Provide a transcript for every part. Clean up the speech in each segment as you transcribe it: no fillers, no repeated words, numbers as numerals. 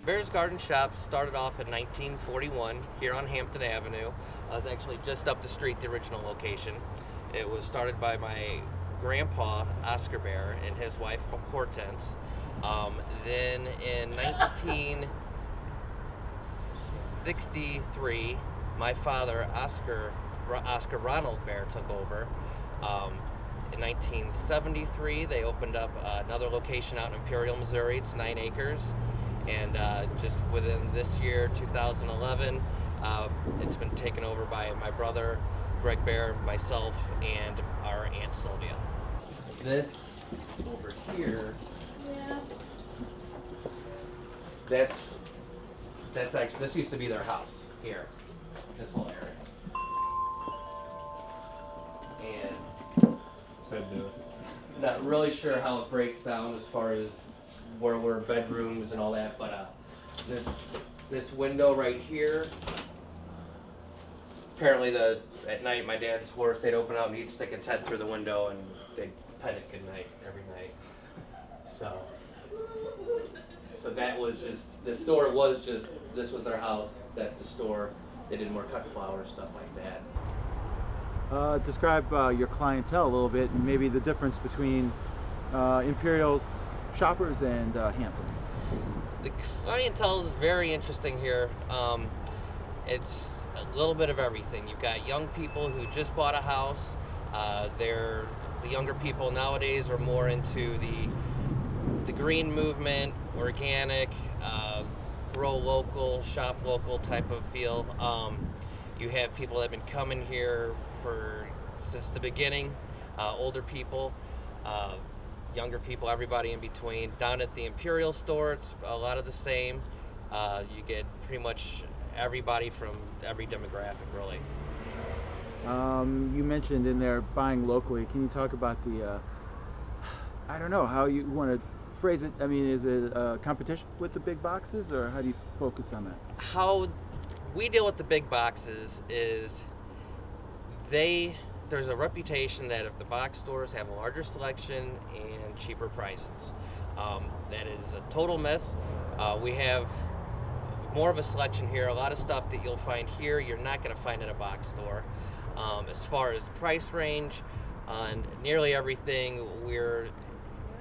Bear's Garden Shop started off in 1941 here on Hampton Avenue. It was actually just up the street, the original location. It was started by my grandpa, Oscar Bear, and his wife, Hortense. Then in 1963, my father, Oscar Ronald Bear, took over. In 1973, they opened up another location out in Imperial, Missouri. It's 9 acres. And just within this year, 2011, it's been taken over by my brother, Greg Bear, myself, and our Aunt Sylvia. This over here, that's actually, this used to be their house here, this whole area. And not really sure how it breaks down as far as where were bedrooms and all that, but this window right here, apparently at night my dad's horse, they'd open up and he'd stick its head through the window and they'd pet it good night every night. So that was just, the store was just, this was their house, that's the store. They did more cut flowers, stuff like that. Describe your clientele a little bit and maybe the difference between Imperial's shoppers and Hampton's. The clientele is very interesting here. It's a little bit of everything. You've got young people who just bought a house. The younger people nowadays are more into the green movement, organic, grow local, shop local type of feel. You have people that have been coming here since the beginning, older people, younger people, everybody in between. Down at the Imperial store, it's a lot of the same. You get pretty much everybody from every demographic, really. You mentioned in there buying locally. Can you talk about I don't know how you want to phrase it. I mean, is it a competition with the big boxes, or how do you focus on that? How we deal with the big boxes is there's a reputation that if the box stores have a larger selection and cheaper prices. That is a total myth. We have more of a selection here. A lot of stuff that you'll find here, you're not going to find in a box store. As far as price range, on nearly everything, we're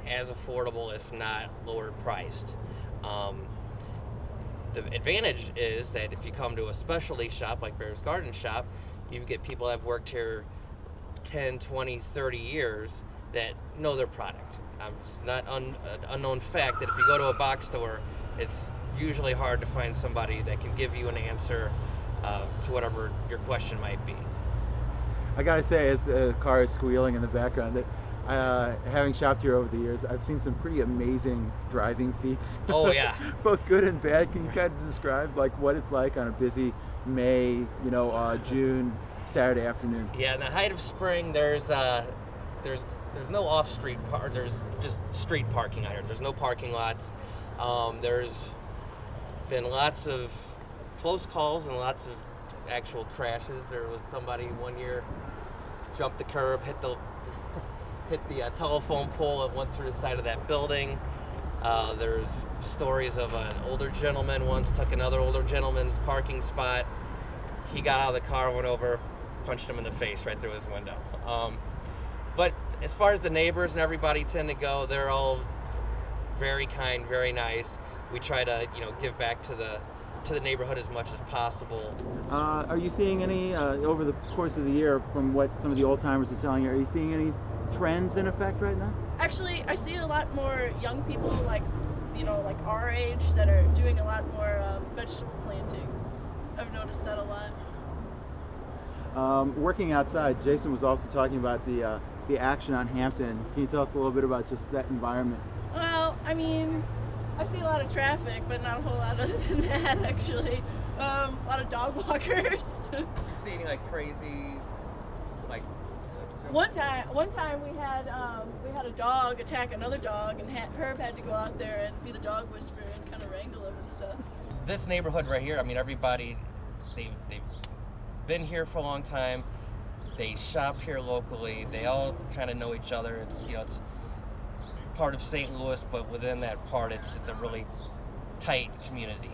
as affordable, if not lower priced. The advantage is that if you come to a specialty shop like Bear's Garden Shop, you get people that have worked here 10, 20, 30 years that know their product. It's not an unknown fact that if you go to a box store, it's usually hard to find somebody that can give you an answer to whatever your question might be. I gotta say, as a car is squealing in the background, that having shopped here over the years, I've seen some pretty amazing driving feats. Oh yeah. Both good and bad. Can you kind of describe like what it's like on a busy May, June, Saturday afternoon? Yeah, in the height of spring, there's no off-street there's just street parking out here. There's no parking lots. There's been lots of close calls and lots of actual crashes. There was somebody one year jumped the curb, hit the telephone pole and went through the side of that building. There's stories of an older gentleman once took another older gentleman's parking spot. He got out of the car, went over, punched him in the face right through his window. But as far as the neighbors and everybody tend to go, they're all very kind, very nice. We try to, give back to the neighborhood as much as possible. Are you seeing any over the course of the year, from what some of the old timers are telling you? Are you seeing any trends in effect right now? Actually, I see a lot more young people like our age that are doing a lot more vegetable planting. I've noticed that a lot. Working outside, Jason was also talking about the action on Hampton. Can you tell us a little bit about just that environment? Well, I mean, I see a lot of traffic, but not a whole lot other than that, actually. A lot of dog walkers. You see any like crazy, like? One time we had a dog attack another dog, and Herb had to go out there and be the dog whisperer and kind of wrangle him and stuff. This neighborhood right here, I mean, everybody, they've been here for a long time. They shop here locally. They all kind of know each other. It's it's part of St. Louis, but within that part, it's a really tight community.